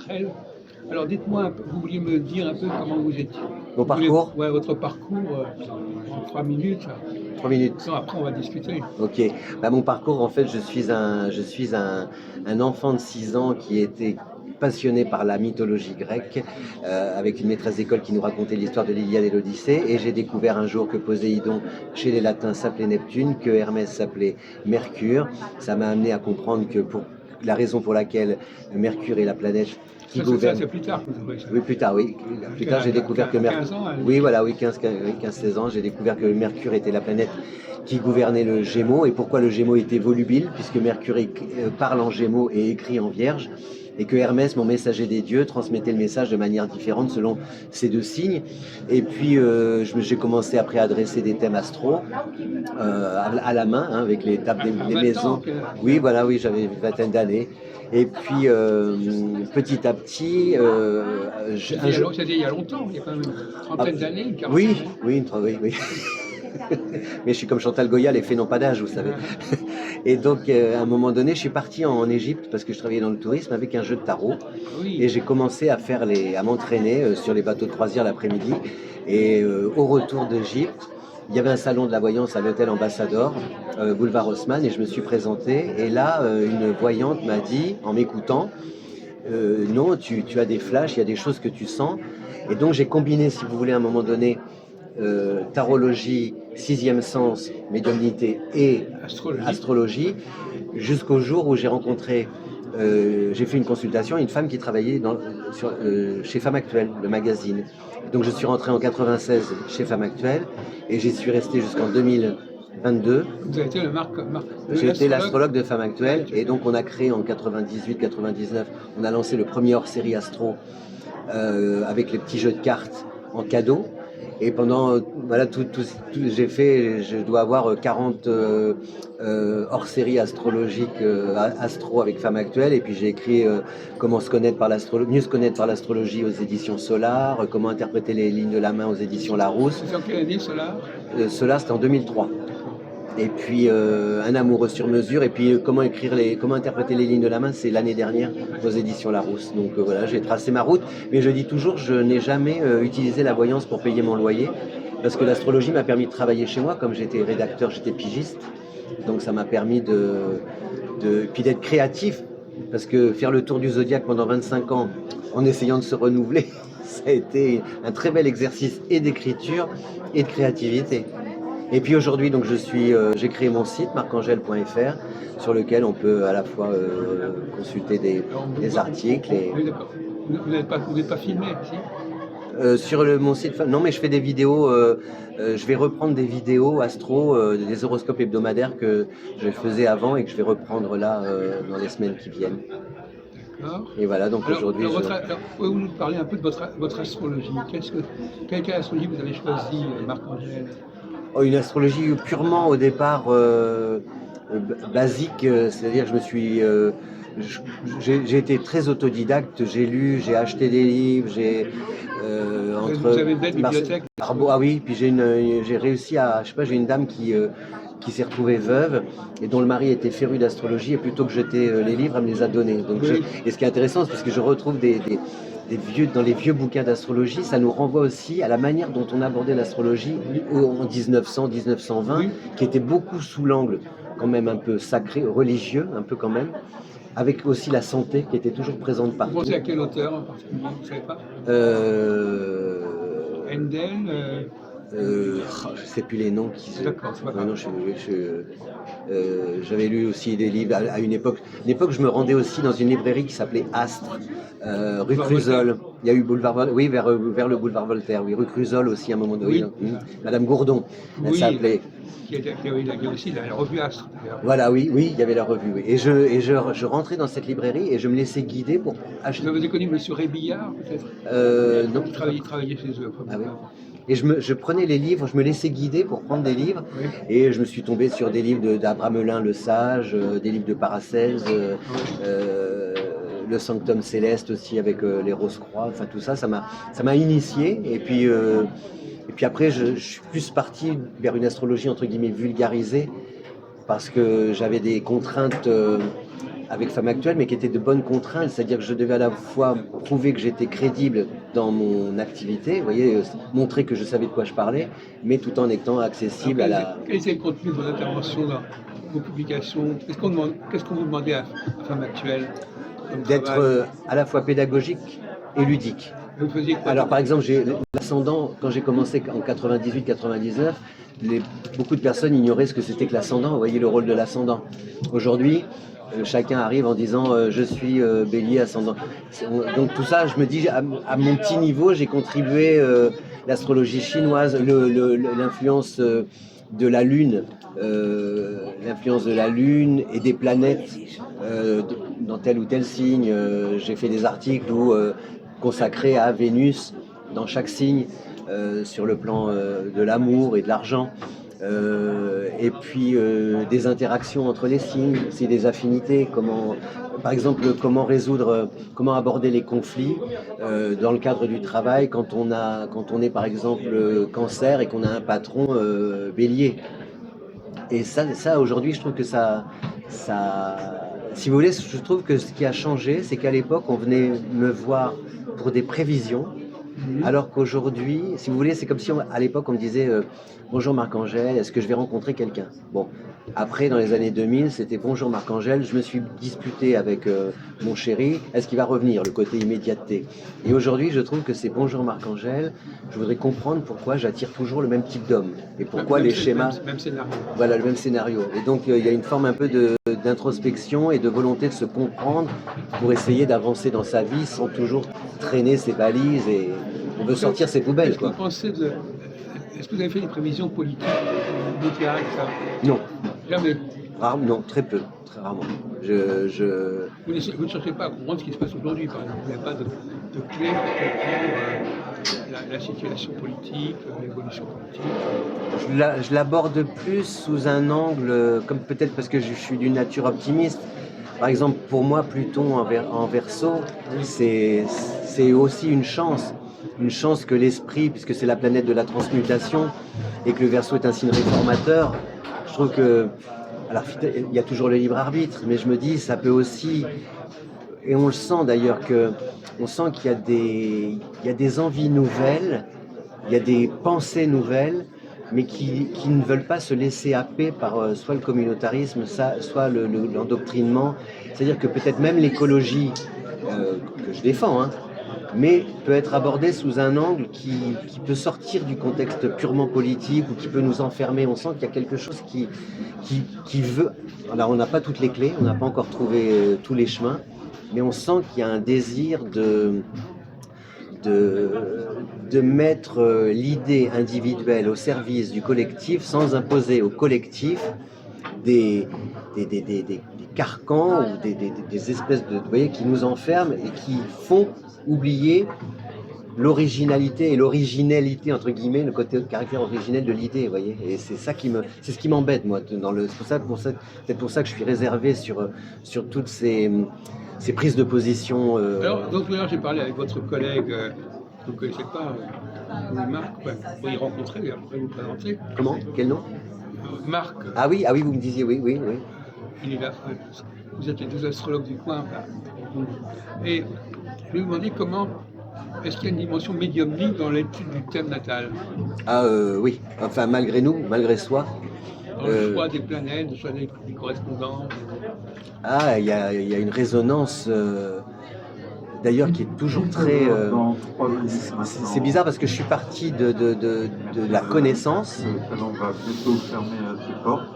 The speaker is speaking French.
Botrel. Alors dites-moi, vous vouliez me dire un peu comment vous étiez. Mon parcours? Ouais, votre parcours en 3 minutes. 3 minutes. Non, après on va discuter. Ok. Bah, mon parcours, en fait, je suis un enfant de 6 ans qui était passionné par la mythologie grecque, avec une maîtresse d'école qui nous racontait l'histoire de l'Iliade et l'Odyssée. Et j'ai découvert un jour que Poséidon, chez les Latins, s'appelait Neptune, que Hermès s'appelait Mercure. Ça m'a amené à comprendre que la raison pour laquelle Mercure est la planète qui Ça, gouverne. c'est plus tard que vous aurez ça. Oui, plus tard, oui. Plus tard, j'ai découvert que Mercure. 15 ans, Oui, voilà, oui, 15-16 ans, j'ai découvert que Mercure était la planète qui gouvernait le Gémeaux. Et pourquoi le Gémeaux était volubile, puisque Mercure parle en Gémeaux et écrit en Vierge. Et que Hermès, mon messager des dieux, transmettait le message de manière différente selon ces deux signes. Et puis, j'ai commencé après à dresser des thèmes astro à la main, hein, avec les tables des maisons. Oui, voilà, oui, j'avais une vingtaine d'années. Et puis, petit à petit, C'était il y a longtemps, il y a quand même une trentaine d'années, une quarantaine oui, d'années. oui. Mais je suis comme Chantal Goya, les faits n'ont pas d'âge, vous savez. Et donc, à un moment donné, je suis parti en Égypte parce que je travaillais dans le tourisme avec un jeu de tarot. Oui. Et j'ai commencé à m'entraîner sur les bateaux de croisière l'après-midi. Et au retour d'Égypte, il y avait un salon de la voyance à l'hôtel Ambassador, boulevard Haussmann, et je me suis présenté. Et là, une voyante m'a dit, en m'écoutant, non, tu as des flashs, il y a des choses que tu sens. Et donc j'ai combiné, si vous voulez, à un moment donné, tarologie, sixième sens, médiumnité et astrologie, jusqu'au jour où j'ai rencontré, j'ai fait une consultation, une femme qui travaillait chez Femme Actuelle, le magazine. Donc je suis rentré en 96 chez Femme Actuelle et j'y suis resté jusqu'en 2022. Vous avez été J'ai été l'astrologue de Femme Actuelle et donc on a créé en 98-99, on a lancé le premier hors-série astro avec les petits jeux de cartes en cadeau. Et pendant, voilà, j'ai fait, je dois avoir 40 hors-série astrologiques, astro avec Femme Actuelle. Et puis j'ai écrit comment mieux se connaître par l'astrologie aux éditions Solar, comment interpréter les lignes de la main aux éditions Larousse. C'est en quelle année, Solar? Solar, c'était en 2003. Et puis Un amoureux sur mesure, et puis comment interpréter les lignes de la main, c'est l'année dernière aux éditions Larousse. Donc voilà, j'ai tracé ma route, mais je dis toujours, je n'ai jamais utilisé la voyance pour payer mon loyer, parce que l'astrologie m'a permis de travailler chez moi, comme j'étais rédacteur, j'étais pigiste, donc ça m'a permis puis d'être créatif, parce que faire le tour du zodiaque pendant 25 ans, en essayant de se renouveler, ça a été un très bel exercice et d'écriture et de créativité. Et puis aujourd'hui, donc j'ai créé mon site marcangel.fr sur lequel on peut à la fois consulter des articles. Vous n'êtes pas filmé ici? Sur mon site, non, mais je fais des vidéos. Je vais reprendre des vidéos astro, des horoscopes hebdomadaires que je faisais avant et que je vais reprendre là dans les semaines qui viennent. D'accord. Et voilà, donc aujourd'hui. Pouvez-vous nous parler un peu de votre astrologie? Quelle astrologie vous avez choisi, Marc-Angèle? Une astrologie purement au départ basique, c'est-à-dire j'ai été très autodidacte, j'ai lu, j'ai acheté des livres, Vous avez une belle bibliothèque. Ah oui, puis j'ai réussi j'ai une dame qui s'est retrouvée veuve et dont le mari était féru d'astrologie, et plutôt que jeter les livres, elle me les a donnés. Donc et ce qui est intéressant, c'est parce que je retrouve dans les vieux bouquins d'astrologie, ça nous renvoie aussi à la manière dont on abordait l'astrologie en 1900-1920, qui était beaucoup sous l'angle quand même un peu sacré, religieux, un peu quand même, avec aussi la santé qui était toujours présente partout. Vous pensez à quel auteur en particulier? Vous ne savez pas? Handel je ne sais plus les noms. D'accord, c'est pas grave. J'avais lu aussi des livres à une époque. Je me rendais aussi dans une librairie qui s'appelait Astre, rue Cruzol. Il y a eu boulevard, oui, vers le boulevard Voltaire. Oui, rue Cruzol aussi à un moment donné. Oui. Madame Gourdon, elle s'appelait. Il y a aussi la revue Astre. Voilà, oui, il y avait la revue. Oui. Et je rentrais dans cette librairie et je me laissais guider pour acheter. Vous avez connu M. Rébillard, peut-être? Non. Il travaillait chez eux. Ah, oui. Et je prenais les livres, je me laissais guider pour prendre des livres, oui. Et je me suis tombé sur des livres d'Abramelin le Sage, des livres de Paracelse, le Sanctum Céleste aussi avec les Rose-Croix, enfin tout ça, ça m'a initié. Et puis après, je suis plus parti vers une astrologie entre guillemets vulgarisée, parce que j'avais des contraintes avec Femme Actuelle, mais qui étaient de bonnes contraintes, c'est-à-dire que je devais à la fois prouver que j'étais crédible dans mon activité, vous voyez, montrer que je savais de quoi je parlais, mais tout en étant accessible à la... Quel était le contenu de vos interventions, dans vos publications? Qu'est-ce qu'on vous demandait à Femme Actuelle comme d'être travail? à la fois pédagogique et ludique. Vous faisiez quoi? Alors par exemple, l'ascendant, quand j'ai commencé en 98-99, beaucoup de personnes ignoraient ce que c'était que l'ascendant, vous voyez le rôle de l'ascendant. Aujourd'hui, chacun arrive en disant je suis bélier ascendant. Donc tout ça, je me dis, à mon petit niveau, j'ai contribué l'astrologie chinoise, l'influence de la Lune, et des planètes dans tel ou tel signe. J'ai fait des articles consacrés à Vénus dans chaque signe, sur le plan de l'amour et de l'argent. Et puis des interactions entre les signes, c'est des affinités, par exemple comment aborder les conflits dans le cadre du travail quand on est par exemple cancer et qu'on a un patron bélier. Et ça aujourd'hui je trouve que ça, si vous voulez, je trouve que ce qui a changé, c'est qu'à l'époque on venait me voir pour des prévisions. Alors qu'aujourd'hui, si vous voulez, c'est comme si à l'époque on me disait bonjour Marc-Angèle, est-ce que je vais rencontrer quelqu'un? Bon, après dans les années 2000, c'était bonjour Marc-Angèle, je me suis disputé avec mon chéri, est-ce qu'il va revenir? Le côté immédiateté. Et aujourd'hui, je trouve que c'est bonjour Marc-Angèle, je voudrais comprendre pourquoi j'attire toujours le même type d'homme et pourquoi les schémas. Même scénario. Voilà, le même scénario. Et donc il y a une forme un peu d'introspection et de volonté de se comprendre pour essayer d'avancer dans sa vie sans toujours traîner ses valises et on veut sortir ses poubelles. Est-ce que vous avez fait des prévisions politiques, d'éclairage, ça? Non. Jamais. Non, très peu, très rarement. Vous ne cherchez pas à comprendre ce qui se passe aujourd'hui, par exemple. Il n'y a pas de clé pour comprendre la situation politique, l'évolution politique. Je l'aborde plus sous un angle, comme peut-être parce que je suis d'une nature optimiste. Par exemple, pour moi, Pluton en Verseau, c'est aussi une chance. Une chance que l'esprit, puisque c'est la planète de la transmutation, et que le Verseau est un signe réformateur. Je trouve que, alors il y a toujours le libre arbitre, mais je me dis, ça peut aussi, et on le sent d'ailleurs, on sent qu'il y a des envies nouvelles, il y a des pensées nouvelles, mais qui ne veulent pas se laisser happer par soit le communautarisme, soit l'endoctrinement. C'est-à-dire que peut-être même l'écologie, que je défends, hein, mais peut être abordée sous un angle qui peut sortir du contexte purement politique ou qui peut nous enfermer. On sent qu'il y a quelque chose qui veut... Alors on n'a pas toutes les clés, on n'a pas encore trouvé tous les chemins, mais on sent qu'il y a un désir de mettre l'idée individuelle au service du collectif sans imposer au collectif des carcans ou des espèces vous voyez, qui nous enferment et qui font oublier l'originalité et l'originalité entre guillemets, le caractère originel de l'idée, vous voyez. Et c'est ça c'est ce qui m'embête moi. C'est peut-être pour ça que je suis réservé sur toutes ces prises de position. Alors, donc là, j'ai parlé avec votre collègue, vous ne connaissez pas, Marc, vous y rencontrer, et après vous présenter. Comment? Quel nom? Marc. Ah oui, vous me disiez, oui. Il est là, vous êtes les deux astrologues du coin. Et je vais vous demander est-ce qu'il y a une dimension médiumnique dans l'étude du thème natal? Ah oui, enfin malgré nous, malgré soi. Dans le choix des planètes, le choix des correspondants. Ah, il y a une résonance d'ailleurs qui est toujours très... c'est bizarre parce que je suis parti de la connaissance. Le salon va bientôt fermer ses portes.